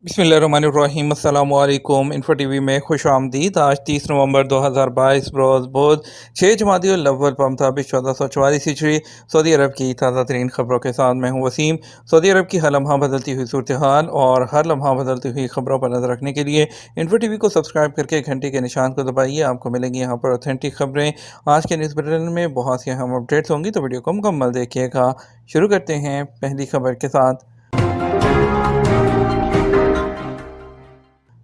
बिस्मिल्लाहिर्रहमानिर्रहीम अस्सलामु अलैकुम। इन्फो टीवी में खुश आमदीद। आज 30 नवंबर 2022 रोज़ बुध 6 जमादियुल अव्वल पर मुताबिक 1444 हिजरी सऊदी अरब की ताज़ा तरीन खबरों के साथ मैं हूँ वसीम। सऊदी अरब की हर लम्हा बदलती हुई सूरत हाल और हर लम्हा बदलती हुई खबरों पर नजर रखने के लिए इन्फो टीवी को सब्सक्राइब करके घंटे के निशान को दबाइए। आपको मिलेंगी यहाँ पर ऑथेंटिक खबरें। आज के न्यूज़ बुलेटिन में बहुत सी अहम अपडेट्स होंगी, तो वीडियो को मुकम्मल देखिएगा। शुरू करते हैं पहली खबर के साथ।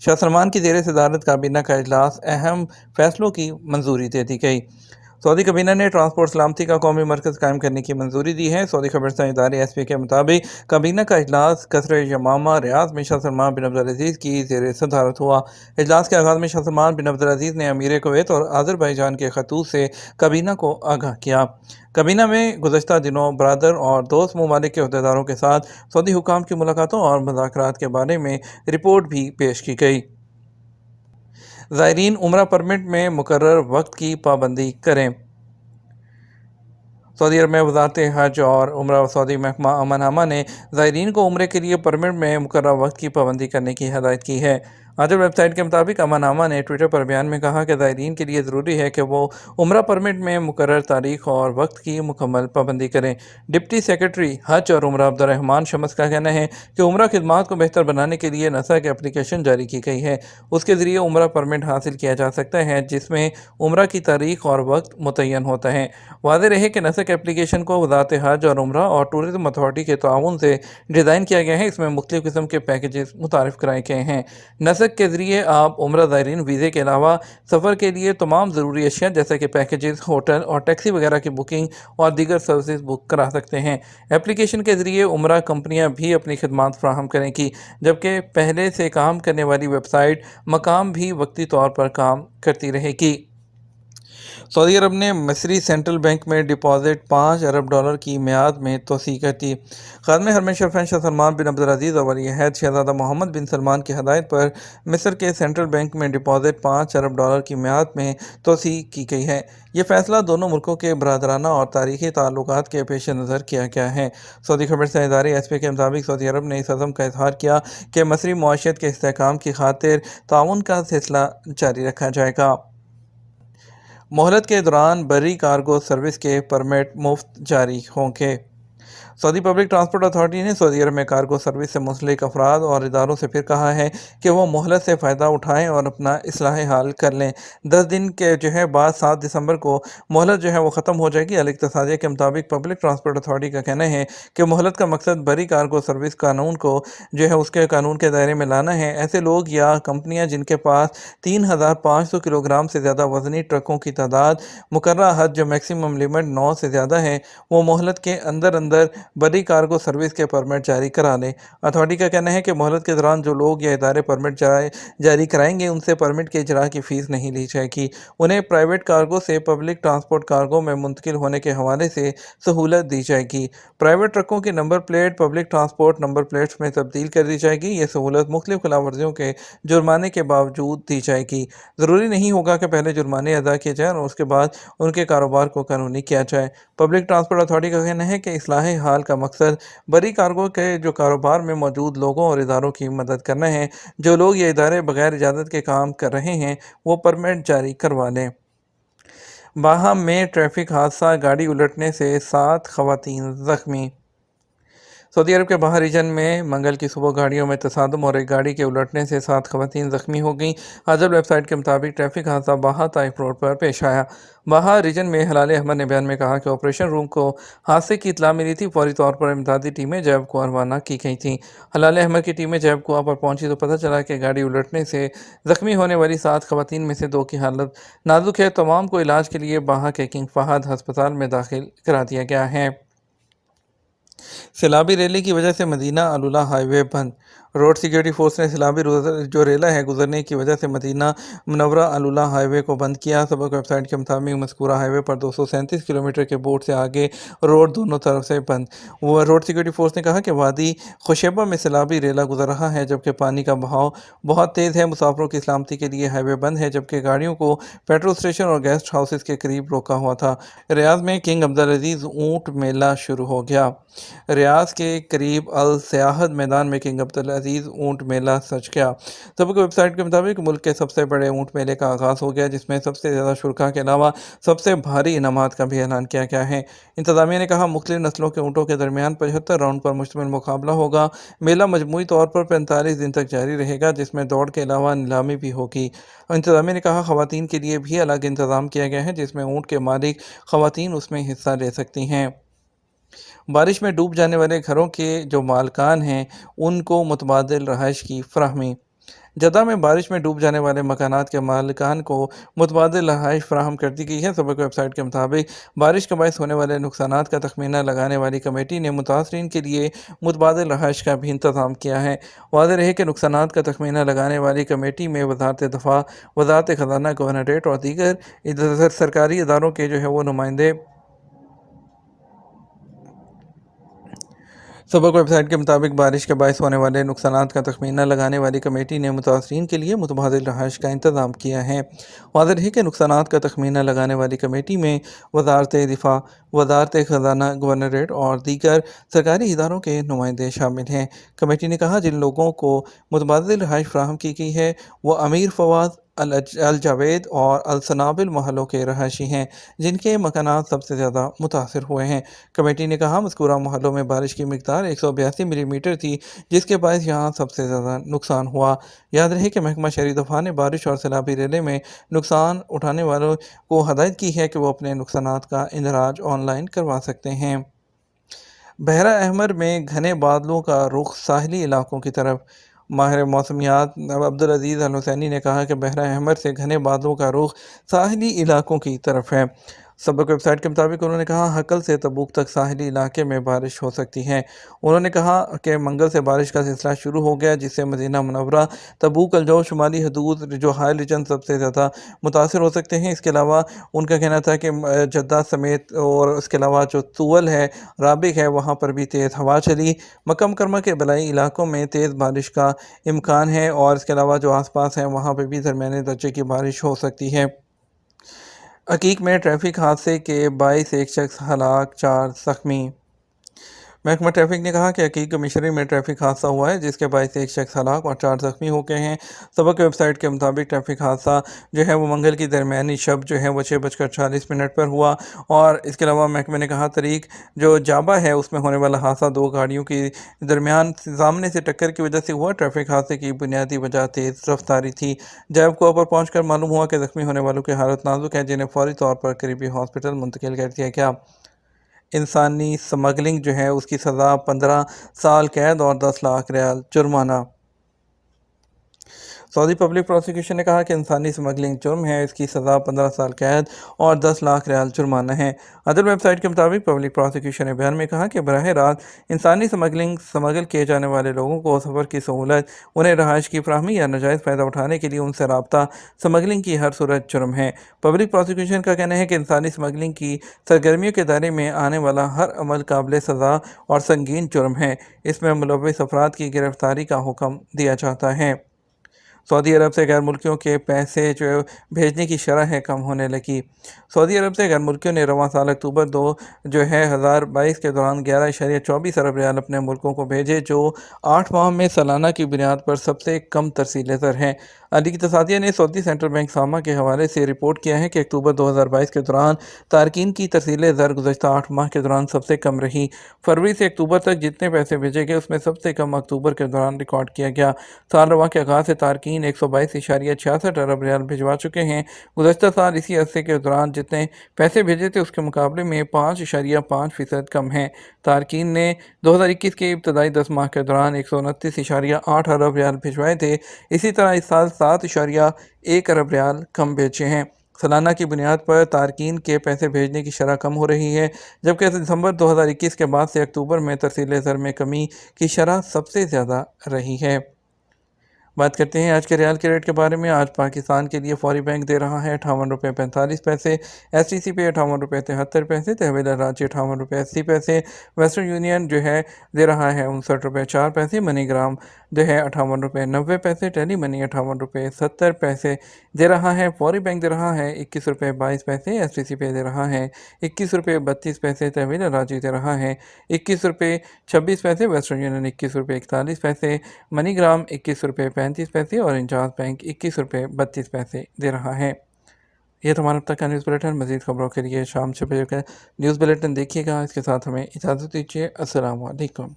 शाह सलमान की ज़ेर सदारत काबीना का इजलास, अहम फैसलों की मंजूरी दे दी गई। सऊदी काबीना ने ट्रांसपोर्ट सलामती का कौमी मरकज़ कायम करने की मंजूरी दी है। सऊदी खबरसां इदारे एसपी के मुताबिक काबीना का इजलास कसर यमामा रियाज में शाह सलमान बिन अब्दुल अजीज़ की ज़ेर सदारत हुआ। इजलास के आगाज़ में शाह सलमान बिन अब्दुल अजीज़ ने अमीर कुवैत और आज़रबाईजान के खतूत से काबीना को आगाह किया। काबीना में गुज़श्ता दिनों बरादर और दोस्त ममालिक के अहदेदारों के साथ सऊदी हुकाम की मुलाकातों और मुज़ाकरात के बारे में रिपोर्ट भी पेश की गई। ज़ायरीन उम्रा परमिट में मुकर्रर वक्त की पाबंदी करें। सऊदी अरब में वज़ारत हज और उम्रा सऊदी महकमा अमन ने ज़ायरीन को उम्रे के लिए परमिट में मुकर्रर वक्त की पाबंदी करने की हदायत की है। आजल वेबसाइट के मुताबिक अमन ने ट्विटर पर बयान में कहा कि ज़ायरीन के लिए ज़रूरी है कि वो उम्रा परमिट में मुकर्रर तारीख और वक्त की मुकम्मल पाबंदी करें। डिप्टी सेक्रेटरी हज और उम्रा अब्दुर्रहमान शम्स का कहना है कि उम्रा खिदमात को बेहतर बनाने के लिए नसा की एप्लीकेशन जारी की गई है। उसके ज़रिए उम्रा परमिट हासिल किया जा सकता है, जिसमें उम्रा की तारीख और वक्त मुतय्यन होता है। वाज़ेह रहे कि नसक एप्लीकेशन को वज़ारत हज और उम्रा और टूरिज़्म अथॉरिटी के ताउन से डिज़ाइन किया गया है। इसमें मुख्तलिफ़ किस्म के पैकेजेस मुतारिफ़ कराए गए हैं। नसक के ज़रिए आप उम्रा ज़ायरीन वीज़े के अलावा सफ़र के लिए तमाम ज़रूरी अशिया जैसे कि पैकेजेस, होटल और टैक्सी वगैरह की बुकिंग और दीगर सर्विसेज बुक करा सकते हैं। एप्लीकेशन के ज़रिए उम्रा कंपनियां भी अपनी खिदमात फराहम करेंगी, जबकि पहले से काम करने वाली वेबसाइट मकाम भी वक्ती तौर पर काम करती रहेगी। सऊदी अरब ने मिस्री सेंट्रल बैंक में डिपॉजिट $5 अरब की मियाद में तोसी कर दी। ख़ादम हरम शरीफैन शाह सलमान बिन अब्दुल अजीज़ और वली अहद शहज़ादा मोहम्मद बिन सलमान की हदायत पर मिस्र के सेंट्रल बैंक में डिपॉजिट $5 अरब की मियाद में तोसी की गई है। ये फैसला दोनों मुल्कों के बरादराना और तारीख़ी ताल्लुकात के पेश नज़र किया गया है। सऊदी खबरसां इदारे एसपी के मुताबिक सऊदी अरब ने इस अज़म का इज़हार किया कि मिस्री मुआशरत के इस्तेहकाम की खातिर ताउन का सिलसिला जारी रखा जाएगा। मोहलत के दौरान बर्री कार्गो सर्विस के परमिट मुफ्त जारी होंगे। सऊदी पब्लिक ट्रांसपोर्ट अथॉरिटी ने सऊदी अरब में कार्गो सर्विस से मुंसलिक अफराद और इदारों से फिर कहा है कि वो मोहलत से फ़ायदा उठाएं और अपना इस्लाह हाल कर लें। 10 दिन के बाद 7 दिसंबर को मोहलत वो ख़त्म हो जाएगी। अल इक्तिसादिया के मुताबिक पब्लिक ट्रांसपोर्ट अथॉरिटी का कहना है कि मोहलत का मकसद बड़ी कार्गो सर्विस कानून को उसके कानून के दायरे में लाना है। ऐसे लोग या कंपनियाँ जिनके पास 3500 किलोग्राम से ज़्यादा वजनी ट्रकों की तादाद मुकर्ररा हद जो मैक्सिमम लिमिट 9 से ज़्यादा है, वो मोहलत के अंदर बड़ी कार्गो सर्विस के परमिट जारी करा लें। अथॉरिटी का कहना है कि मोहलत के दौरान जो लोग या इदारे परमिट जारी कराएंगे, उनसे परमिट के इजरा की फ़ीस नहीं ली जाएगी। उन्हें प्राइवेट कार्गो से पब्लिक ट्रांसपोर्ट कार्गो में मुंतकिल होने के हवाले से सहूलत दी जाएगी। प्राइवेट ट्रकों की number plate public transport number plates में तब्दील कर दी जाएगी। ये सहूलत मुख्तलिफ खिलाफवर्जियों के जुर्माने के बावजूद दी जाएगी। ज़रूरी नहीं होगा कि पहले जुर्माने अदा किए जाएँ और उसके बाद उनके कारोबार को कानूनी किया जाए। पब्लिक ट्रांसपोर्ट अथॉरिटी का कहना है कि इस्लाह हाल का मकसद बड़ी कार्गो के कारोबार में मौजूद लोगों और इदारों की मदद करना है। जो लोग या इदारे बगैर इजाज़त के काम कर रहे हैं, वो परमिट जारी करवा लें। बाहम में ट्रैफिक हादसा, गाड़ी उलटने से 7 ख़वातीन ज़ख्मी। सऊदी अरब के बाहर रीजन में मंगल की सुबह गाड़ियों में तसादम और एक गाड़ी के उलटने से 7 ख़वातीन ज़ख्मी हो गईं। अजब वेबसाइट के मुताबिक ट्रैफिक हादसा बाहा ताइफ रोड पर पेश आया। बाहा रीजन में हलाल अहमद ने बयान में कहा कि ऑपरेशन रूम को हादसे की इतला मिली थी। फौरी तौर पर इमदादी टीमें जैब कुआ रवाना की गई थीं। हलाल अहमद की टीमें जैब कुआ पर पहुंची तो पता चला कि गाड़ी उलटने से ज़ख्मी होने वाली 7 ख़वातीन में से 2 की हालत नाजुक है। तमाम को इलाज के लिए बाहा के किंग फहद अस्पताल में दाखिल करा दिया गया है। सैलाबी रैली की वजह से मदीना अलुला हाईवे बंद। रोड सिक्योरिटी फोर्स ने सैलाबी रेला है गुजरने की वजह से मदीना मुनव्वरा अलुला हाईवे को बंद किया। सबक वेबसाइट के मुताबिक मज़कूरा हाईवे पर 237 किलोमीटर के बोर्ड से आगे रोड दोनों तरफ से बंद। वो रोड सिक्योरिटी फोर्स ने कहा कि वादी खुशैबा में सैलाबी रेला गुजर रहा है, जबकि पानी का बहाव बहुत तेज़ है। मुसाफरों की सलामती के लिए हाईवे बंद है, जबकि गाड़ियों को पेट्रोल स्टेशन और गेस्ट हाउसेस के करीब रोका हुआ था। रियाज में किंग अब्दुल अजीज़ ऊँट मेला शुरू हो गया। रियाज के करीब अल सयाहद मैदान में किंग अब्दुल अजीज़ ऊँट मेला सच क्या। सबक वेबसाइट के मुताबिक मुल्क के सबसे बड़े ऊँट मेले का आगाज़ हो गया, जिसमें सबसे ज़्यादा शुरा के अलावा सबसे भारी इनामात का भी ऐलान किया गया है। इंतज़ामिया ने कहा, मुख्तलिफ नस्लों के ऊँटों के दरमियान 75 राउंड पर मुश्तमिल मुकाबला होगा। मेला मजमूई तौर पर 45 दिन तक जारी रहेगा, जिसमें दौड़ के अलावा नीलामी भी होगी। इंतज़ामिया ने कहा, ख़वातीन के लिए भी अलग इंतज़ाम किया गया है, जिसमें ऊँट के मालिक ख़वातीन उसमें हिस्सा ले सकती हैं। बारिश में डूब जाने वाले घरों के जो मालकान हैं, उनको मुतबादिल रहायश की फराहमी। जद्दा में बारिश में डूब जाने वाले मकानात के मालिकान को मुतबादिल रहायश फराहम कर दी गई है। सबक वेबसाइट के मुताबिक बारिश के बायस होने वाले नुकसानात का तखमीना लगाने वाली कमेटी ने मुतासरीन के लिए मुतबादिल रहायश का भी इंतज़ाम किया है। वाज़ेह रहे कि नुकसानात का तखमीना लगाने वाली कमेटी में वज़ारत दफ़ा, वज़ारत ख़ज़ाना, गवर्नरेट और दीगर सरकारी इदारों के जो है वो नुमाइंदे। सबक वेबसाइट के मुताबिक बारिश के बायस होने वाले नुकसानात का तखमीना लगाने वाली कमेटी ने मुतासरीन के लिए मुतबादिल रहायश का इंतज़ाम किया है। वाज़ेह है कि नुकसानात का तखमीना लगाने वाली कमेटी में वज़ारत दिफ़ा, वज़ारत ख़ज़ाना, गवर्नरेट और दीगर सरकारी इदारों के नुमाइंदे शामिल हैं। कमेटी ने कहा, जिन लोगों को मुतबादिल रहायश फराहम की गई है वो अमीर फवाद, अल जावेद और अल सनाबिल महलों के रहायशी हैं, जिनके मकानात सबसे ज़्यादा मुतासर हुए हैं। कमेटी ने कहा, मज़कूरा महलों में बारिश की मिक़दार 182 मिलीमीटर थी, जिसके बायस यहाँ सबसे ज़्यादा नुकसान हुआ। याद रहे कि महकमा शहरी दफ़ा ने बारिश और सैलाबी रेले में नुकसान उठाने वालों को हदायत की है कि वो अपने नुकसानात का इंदराज ऑनलाइन करवा सकते हैं। बहरा अहमर में घने बादलों का रुख साहली इलाकों की तरफ। माहिर मौसमियात अब्दुल अजीज़ अल हुसैनी ने कहा कि बहरा अहमर से घने बादलों का रुख साहली इलाकों की तरफ है। सबक वेबसाइट के मुताबिक उन्होंने कहा, हकल से तबूक तक साहली इलाके में बारिश हो सकती है। उन्होंने कहा कि मंगल से बारिश का सिलसिला शुरू हो गया, जिससे मदीना मुनव्वरा, तबूक, अलजौ, शुमाली हदूद जो हाई रीजन सबसे ज़्यादा मुतासर हो सकते हैं। इसके अलावा उनका कहना था कि जद्दा समेत और उसके अलावा जो तुवल है, राबिक है, वहाँ पर भी तेज़ हवा चली। मक्का मुकर्रमा के बलाई इलाकों में तेज़ बारिश का इम्कान है और इसके अलावा जो आसपास हैं वहाँ पर भी दरमियाने दर्जे की बारिश हो सकती है। अकीक में ट्रैफिक हादसे के बाइस एक शख्स हलाक, 4 ज़ख्मी। महकमा ट्रैफिक ने कहा कि अकीक मिशरी में ट्रैफिक हादसा हुआ है, जिसके बायस एक शख्स हलाक और 4 ज़ख्मी हो गए हैं। सबक वेबसाइट के मुताबिक ट्रैफिक हादसा जो है वो मंगल की दरमियानी शब जो है वो 6:40 पर हुआ। और इसके अलावा महकमे ने कहा, तरीक जो जाबा है उसमें होने वाला हादसा 2 गाड़ियों के दरमियान सामने से टक्कर की वजह से हुआ। ट्रैफिक हादसे की बुनियादी वजह तेज़ रफ्तारी थी। जैबको पर पहुँच कर मालूम हुआ कि ज़ख्मी होने वालों की हालत नाजुक है, जिन्हें फौरी तौर पर करीबी हॉस्पिटल मुंतकिल कर दिया गया। इंसानी स्मगलिंग जो है उसकी सज़ा 15 साल कैद और 10 लाख रियाल जुर्माना। सऊदी पब्लिक प्रोसिक्यूशन ने कहा कि इंसानी स्मगलिंग जुर्म है, इसकी सज़ा 15 साल कैद और 10 लाख रियाल जुर्माना है। अदल वेबसाइट के मुताबिक पब्लिक प्रोसिक्यूशन ने बयान में कहा कि बराह रास्त इंसानी स्मगल किए जाने वाले लोगों को सफ़र की सहूलत, उन्हें रहायश की फराहमी या नाजायज़ फ़ायदा उठाने के लिए उनसे रब्ता, स्मगलिंग की हर सूरत जुर्म है। पब्लिक प्रोसिक्यूशन का कहना है कि इंसानी स्मगलिंग की सरगर्मियों के दायरे में आने वाला हर अमल काबिल सज़ा और संगीन जुर्म है। इसमें मुलव्वस अफराद की गिरफ्तारी का हुक्म दिया जाता है। सऊदी अरब से गैर मुल्कियों के पैसे जो भेजने की शरह है कम होने लगी। सऊदी अरब से गैर मुल्कियों ने रवां साल अक्टूबर 2 जो है 2022 के दौरान 11.24 अरब रियाल अपने मुल्कों को भेजे, जो 8 माह में सालाना की बुनियाद पर सबसे कम तरसील ज़र है। अली इक़्तिसादिया ने सऊदी सेंट्रल बैंक सामा के हवाले से रिपोर्ट किया है कि अक्टूबर 2022 के दौरान तारकीन की तरसील ज़र गुज़श्ता 8 माह के दौरान सबसे कम रही। फरवरी से अक्टूबर तक जितने पैसे भेजे गए उसमें सबसे कम अक्टूबर के दौरान रिकॉर्ड किया गया। साल रवा के आगाज़ से तारकीन 122.66 अरब रियाल भिजवा चुके हैं। गुज़श्ता साल इसी अरसे के दौरान जितने पैसे भेजे थे उसके मुकाबले में 5.5% कम हैं। तारकीन ने 2021 के इब्तदाई 10 माह के दौरान 129.8 अरब रियाल भिजवाए थे। इसी तरह इस साल 7.1 अरब रियाल कम भेजे हैं। सालाना की बुनियाद पर तारकीन के पैसे भेजने की शरह कम हो रही है, जबकि दिसंबर 2021 के बाद से अक्टूबर में तरसील ज़र में कमी की शरह सबसे ज़्यादा रही है। बात करते हैं आज के रियाल के रेट के बारे में। आज पाकिस्तान के लिए फौरी बैंक दे रहा है 58 रुपये 45 पैसे, STC पे 58 रुपये 73 पैसे, तहवील रांची 58 रुपये 80 पैसे, वेस्टर्न यूनियन जो है दे रहा है 59 रुपये 4 पैसे, मनीग्राम जो है 58 रुपये 90 पैसे। टेली मनी 58 रुपये 70 पैसे दे रहा है। फौरी बैंक दे रहा है 21 रुपये 22 पैसे। STC पे दे रहा है 21 रुपये 32 पैसे। तहवील राजी दे रहा है 21 रुपये 26 पैसे। वेस्टर्न यूनियन 21 रुपये 41 पैसे। मनीग्राम 21 रुपये 35 पैसे और इंजाज बैंक 21 रुपये 32 पैसे दे रहा है। ये तो हमारा अब तक का न्यूज़ बुलेटिन। मज़ीद खबरों के लिए शाम 6 बजे का न्यूज़ बुलेटिन देखिएगा। इसके साथ हमें इजाज़त दीजिए। अस्सलाम वालेकुम।